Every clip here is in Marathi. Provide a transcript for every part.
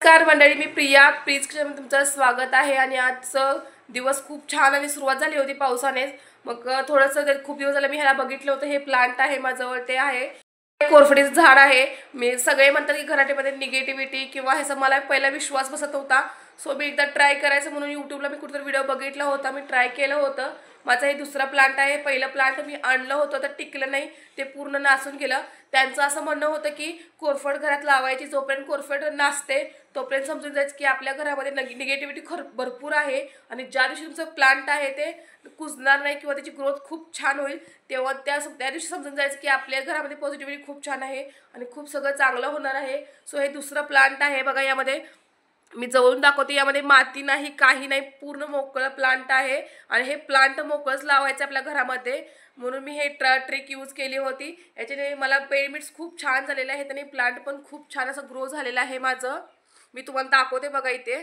नमस्कार मंडळी, मी प्रिया प्लीज किचनमध्ये तुमचं स्वागत आहे। आणि आजचं दिवस खूप छान आणि सुरुवात झाली होती पावसानेच। मग थोडंसं खूप दिवस झाले मी ह्याला बघितलं होतं। हे प्लांट आहे माझ्याजवळ, ते आहे कोरफडीचं झाड आहे। मी सगळे म्हणतात की घराटीमध्ये निगेटिव्हिटी किंवा ह्याचा मला पहिला विश्वास बसत होता। सो मी एकदा ट्राय करायचं म्हणून यूट्यूबला मी कुठेतरी व्हिडिओ बघितला होता, मी ट्राय केलं होतं। माझा हे दुसरा प्लांट आहे। पहिलं प्लांट मी आणलं होतं तर टिकलं नाही, ते पूर्ण नासून गेलं। त्यांचं असं म्हणणं होतं की कोरफड घरात लावायची, जोपर्यंत कोरफड नासते तोपर्यंत समजून जायचं की आपल्या घरामध्ये निगेटिव्हिटी भरपूर आहे। आणि ज्या दिवशी तुमचं प्लांट आहे ते कुजणार नाही किंवा त्याची ग्रोथ खूप छान होईल, तेव्हा त्या दिवशी समजून जायचं की आपल्या घरामध्ये पॉझिटिव्हिटी खूप छान आहे आणि खूप सगळं चांगलं होणार आहे। सो हे दुसरं प्लांट आहे बघा, यामध्ये मी जवळून दाखवते, यामध्ये माती नाही काही नाही, पूर्ण मोकळं प्लांट आहे। आणि हे प्लांट मोकळंच लावायचं आपल्या घरामध्ये, म्हणून मी हे ट्रिक यूज केली होती। याच्याने मला बेनिफिट्स खूप छान झालेले आहेत आणि प्लांट पण खूप छान असं ग्रो झालेलं आहे माझं। मी तुम्हाला दाखवते बघा इथे,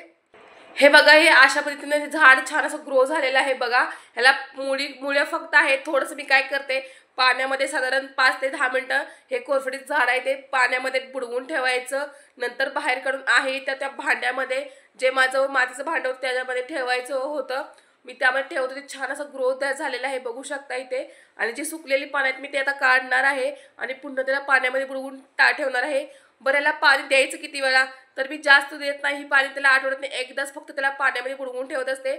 हे बघा, हे अशा पद्धतीने झाड छान असं ग्रो झालेलं आहे बघा। ह्याला मुळ्या फक्त आहेत। थोडंसं मी काय करते, पाण्यामध्ये साधारण 5 ते 10 मिनिटं हे कोरफडीचं झाड आहे ते पाण्यामध्ये बुडवून ठेवायचं। नंतर बाहेर काढून आहे त्या भांड्यामध्ये, जे माझं मातीचं भांडं होतं त्याच्यामध्ये ठेवायचं होतं। मी त्यामध्ये ठेवतो, ते छान असं ग्रोथ झालेलं आहे बघू शकता इथे। आणि जी सुकलेली पाण्यात मी ते आता काढणार आहे आणि पुन्हा त्याला पाण्यामध्ये बुडवून ठेवणार आहे। बरं, याला पाणी द्यायचं किती वेळा, तर मी जास्त देत नाही पाणी, त्याला आठवड्यातून एकदाच फक्त त्याला पाण्यामध्ये बुडवून ठेवत असते।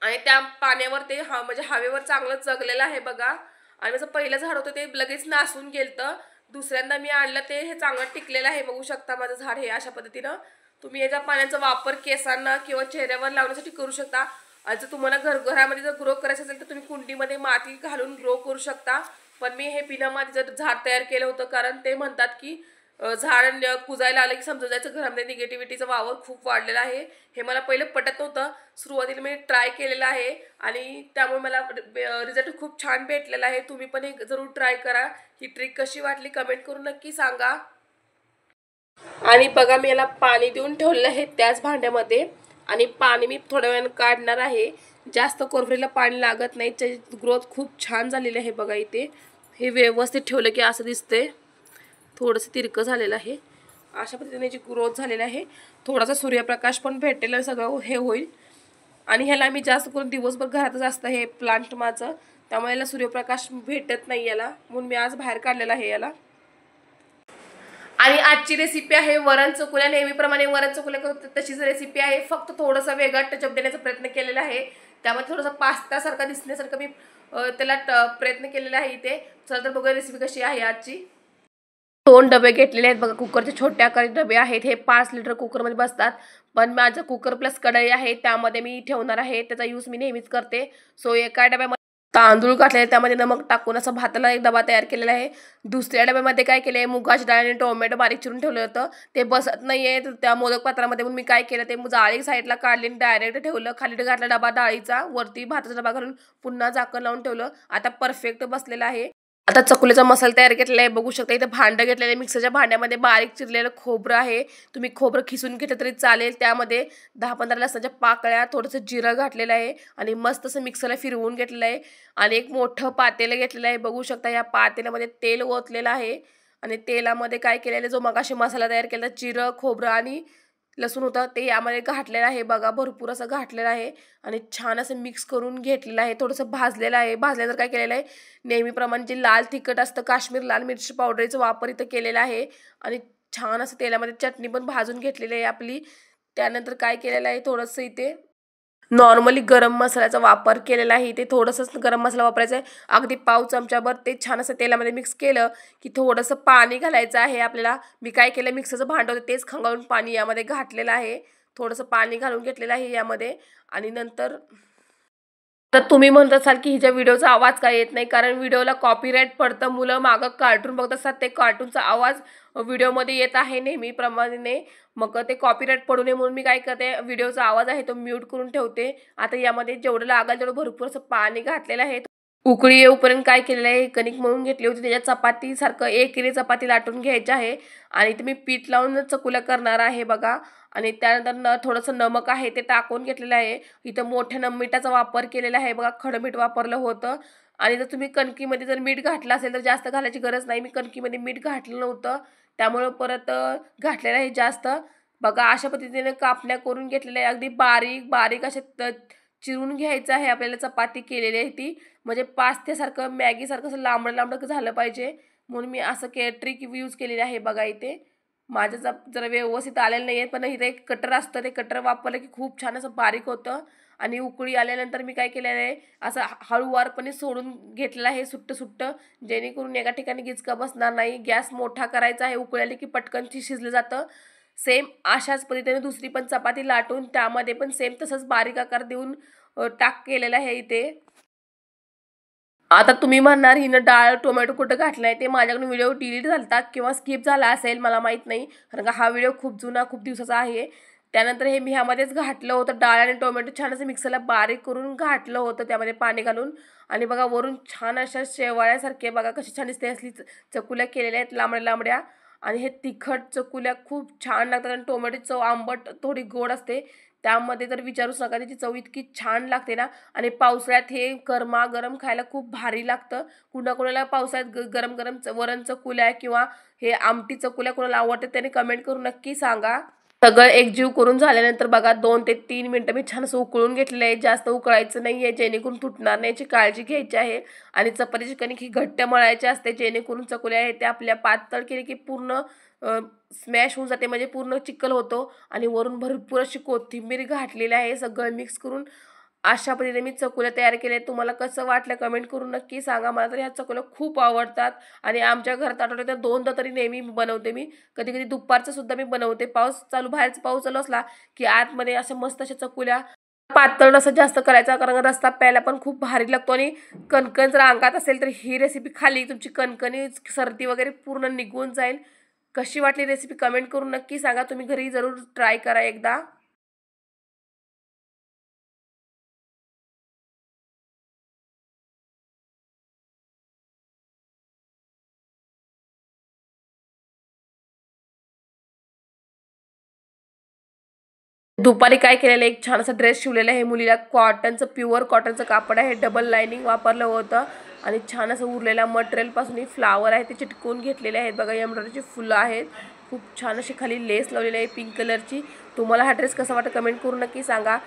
आणि त्या पाण्यावर ते म्हणजे हवेवर चांगलं जगलेलं आहे बघा। आणि माझं पहिलं झाड होतं ते लगेच नासून गेलं, दुसऱ्यांदा मी आणलं ते हे चांगलं टिकलेलं आहे बघू शकता माझं झाड हे अशा पद्धतीनं। तुम्ही याच्या पाण्याचा वापर केसांना किंवा चेहऱ्यावर लावण्यासाठी करू शकता। आणि जर तुम्हाला घरामध्ये जर ग्रो करायचं असेल तर तुम्ही कुंडीमध्ये माती घालून ग्रो करू शकता। पण मी हे बिना मातीचं झाड तयार केलं होतं, कारण ते म्हणतात की झाड कुजायला आलं की समजून जायचं घरामध्ये निगेटिव्हिटीचा वावर खूप वाढलेला आहे। हे मला पहिलं पटत नव्हतं, सुरुवातीला मी ट्राय केलेलं आहे आणि त्यामुळे मला रिझल्ट खूप छान भेटलेला आहे। तुम्ही पण हे जरूर ट्राय करा। ही ट्रिक कशी वाटली कमेंट करून नक्की सांगा। आणि बघा, मी याला पाणी देऊन ठेवलेलं आहे त्याच भांड्यामध्ये, आणि पाणी मी थोड्या वेळाने काढणार आहे। जास्त कोरफडीला पाणी लागत नाही, त्याची ग्रोथ खूप छान झालेली आहे बघा इथे। हे व्यवस्थित ठेवलं की असं दिसतंय, थोडंसं तिरकं झालेलं आहे, अशा पद्धतीने याची ग्रोथ झालेली आहे। थोडासा सूर्यप्रकाश पण भेटेल, सगळं हे होईल। आणि ह्याला मी जास्त करून दिवसभर घरातच असतं हे प्लांट माझं, त्यामुळे याला सूर्यप्रकाश भेटत नाही याला, म्हणून मी आज बाहेर काढलेला आहे याला। आणि आजची रेसिपी आहे वरण चकुल्या। नेहमीप्रमाणे वरण चकुल्या करतो तशीच रेसिपी आहे, फक्त थोडंसं वेगळा टचअप देण्याचा प्रयत्न केलेला आहे। त्यामध्ये थोडासा पास्तासारखा दिसण्यासारखं मी त्याला प्रयत्न केलेला आहे इथे। चला तर बघूया रेसिपी कशी आहे आजची। 2 डबे घेतलेले आहेत बघा, कुकरचे छोटे आकाराचे डबे आहेत। हे 5 लिटर कुकरमध्ये बसतात, पण माझं कुकर प्लस कढई आहे त्यामध्ये मी ठेवणार आहे, त्याचा यूज मी नेहमीच करते। सो एका डब्यामध्ये तांदूळ घातलेले, त्यामध्ये नमक टाकून असं भाताला एक डबा तयार केलेला आहे। दुसऱ्या डब्यामध्ये काय केलं आहे, मुगाची डाळ आणि टोमॅटो बारीक चिरून ठेवलं होतं, ते बसत नाही आहे त्या मोदक पात्रामध्ये, म्हणून मी काय केलं, ते जाळी साईडला काढली आणि डायरेक्ट ठेवलं, खाली घातला डबा डाळीचा, वरती भाताचा डबा घालून पुन्हा झाकण लावून ठेवलं। आता परफेक्ट बसलेला आहे। आता चकुलीचा मसाला तयार केलेला आहे बघू शकता। इथे भांडं घेतलेलं आहे, मिक्सरच्या भांड्यामध्ये बारीक चिरलेलं खोबरं आहे, तुम्ही खोबरं खिसून घेतलं तरी चालेल। त्यामध्ये 10-15 लसणाच्या पाकळ्या, थोडंसं जिरं घातलेलं आहे आणि मस्त असं मिक्सरला फिरवून घेतलेलं आहे। आणि एक मोठं पातेलं घेतलेलं आहे बघू शकता, या पातेल्यामध्ये तेल ओतलेलं आहे आणि तेलामध्ये काय केलेलं, जो मगाशी मसाला तयार केला जिरं खोबरं आणि लसूण होतं ते यामध्ये घातलेलं आहे बघा, भरपूर असं घातलेलं आहे आणि छान असं मिक्स करून घेतलेलं आहे। थोडंसं भाजलेलं आहे, भाजल्यानंतर काय केलेलं आहे, नेहमीप्रमाणे जे लाल तिखट असतं काश्मीर लाल मिरची पावडरचा वापर इथं केलेला आहे आणि छान असं तेलामध्ये चटणी पण भाजून घेतलेली आहे आपली। त्यानंतर काय केलेलं आहे, थोडंसं इथे नॉर्मली गरम मसाल्याचा वापर केलेला आहे। इथे थोडंसं गरम मसाला वापरायचा आहे, अगदी पाव चमचाभर। ते छान असं तेलामध्ये मिक्स केलं की थोडंसं पाणी घालायचं आहे आपल्याला। मी काय केलं, मिक्सरचं भांडं होतं तेच खंगाळून पाणी यामध्ये घातलेलं आहे, थोडंसं पाणी घालून घेतलेलं आहे यामध्ये। आणि नंतर तर तुम्ही म्हणत असाल की हिच्या व्हिडिओचा आवाज काय येत नाही, कारण व्हिडिओला कॉपीराईट पडतं, मुलं मागं कार्टून बघत असतात, ते कार्टूनचा आवाज व्हिडिओमध्ये येत आहे नेहमीप्रमाणे। मग ते कॉपीराईट पडू नये म्हणून मी काय करते, व्हिडिओचा आवाज आहे तो म्यूट करून ठेवते। आता यामध्ये जेवढं लागेल तेवढं भरपूर असं पाणी घातलेलं आहे। उकळी येऊपर्यंत काय केलेलं आहे, कणिक मळून घेतली होती, त्याच्यात चपातीसारखं एकेरी चपाती लाटून घ्यायची आहे आणि ते मी पीठ लावून चकुल्या करणार आहे बघा। आणि त्यानंतर थोडंसं नमक आहे ते टाकून घेतलेलं आहे। इथं मोठ्या मिठाचा वापर केलेला आहे बघा, खडं मीठ वापरलं होतं। आणि जर तुम्ही कणकीमध्ये जर मीठ घातलं असेल तर जास्त घालायची गरज नाही, मी कणकीमध्ये मीठ घातलं नव्हतं त्यामुळं परत घातलेलं आहे जास्त। बघा अशा पद्धतीने कापण्या करून घेतलेल्या आहे. अगदी बारीक बारीक असे चिरून घ्यायचं आहे आपल्याला. चपाती केलेली आहे ती, म्हणजे पास्त्यासारखं मॅगीसारखं असं लांबडं लांबडं झालं पाहिजे, म्हणून मी असं ट्रिक यूज केलेली आहे. बघा इथे माझं जरा व्यवस्थित आलेलं नाही आहे, पण इथे एक कटर असतं, ते कटर वापरलं की खूप छान असं बारीक होतं. आणि उकळी आल्यानंतर मी काय केलेलं आहे, असं हळूवारपणे सोडून घेतलेलं आहे सुट्ट सुट्ट, जेणेकरून एका ठिकाणी गिचका बसणार नाही. गॅस मोठा करायचा आहे, उकळी आली की पटकन शिजलं जातं. सेम अशाच पद्धतीने दुसरी पण चपाती लाटून त्यामध्ये पण सेम तसंच बारीक आकार देऊन टाक केलेला आहे इथे. आता तुम्ही म्हणणार हिनं डाळ टोमॅटो कुठं घातलाय, ते माझ्याकडून व्हिडिओ डिलीट झालता किंवा स्किप झाला असेल, मला माहीत नाही, कारण का हा व्हिडिओ खूप जुना खूप दिवसाचा आहे. त्यानंतर हे मी ह्यामध्येच घातलं होतं, डाळ आणि टोमॅटो छान असं मिक्सरला बारीक करून घातलं होतं त्यामध्ये पाणी घालून. आणि बघा वरून छान अशा शेवाळ्यासारखे बघा कशी छान दिसते, असली चकुल्या केलेल्या आहेत लांबड्या लांबड्या. आणि हे तिखट चकुल्या खूप छान लागतात आणि टोमॅटोची चव आंबट थोडी गोड असते, त्यामध्ये तर विचारूच नका, त्याची चव इतकी छान लागते ना. आणि पावसाळ्यात हे गरमागरम खायला खूप भारी लागतं. कुणाकुणाला पावसाळ्यात गरम गरम वरण चकुल्या किंवा हे आमटी चकुल्या कोणाला आवडते त्याने कमेंट करून नक्की सांगा. सगळं एकजीव करून झाल्यानंतर बघा 2 ते 3 मिनिटं मी छान असं उकळून घेतलेलं आहे. जास्त उकळायचं नाही आहे, जेणेकरून तुटणार नाही याची काळजी घ्यायची आहे. आणि चपातीची कणिक ही घट्ट मळायची असते, जेणेकरून चकुल्या आहेत त्या आपल्या पातळ केली की पूर्ण स्मॅश होऊन जाते, म्हणजे पूर्ण चिखल होतो. आणि वरून भरपूर अशी कोथिंबीर घातलेली आहे सगळं मिक्स करून. अशा पद्धतीने मी चकुल्या तयार केल्या. तुम्हाला कसं वाटलं कमेंट करून नक्की सांगा. मला तर ह्या चकुल्या खूप आवडतात आणि आमच्या घरात आठवड्यात 2दा तरी नेहमी बनवते मी. कधी कधी दुपारचं सुद्धा मी बनवते. बाहेरचा पाऊस चालू असला की आतमध्ये अशा मस्त अशा चकुल्या, पातळ असं जास्त करायचा, कारण रस्ता प्यायला पण खूप भारी लागतो. आणि कणकण जर अंगात असेल तर ही रेसिपी खाली तुमची कणकणी सर्दी वगैरे पूर्ण निघून जाईल. कशी वाटली रेसिपी कमेंट करून नक्की सांगा. तुम्ही घरी जरूर ट्राय करा एकदा. दुपारी काय केलेलं, एक छान असा ड्रेस शिवलेला आहे मुलीला. कॉटनचं, प्युअर कॉटनचं कापड आहे, डबल लाइनिंग वापरलं होतं. आणि छान असं उरलेल्या मटेरियलपासून ही फ्लावर आहे ते चिटकवून घेतलेले आहेत. बघा एम्ब्रॉयडरीची फुलं आहेत, खूप छान अशी खाली लेस लावलेली आहे पिंक कलरची. तुम्हाला हा ड्रेस कसा वाटतं कमेंट करून नक्की सांगा.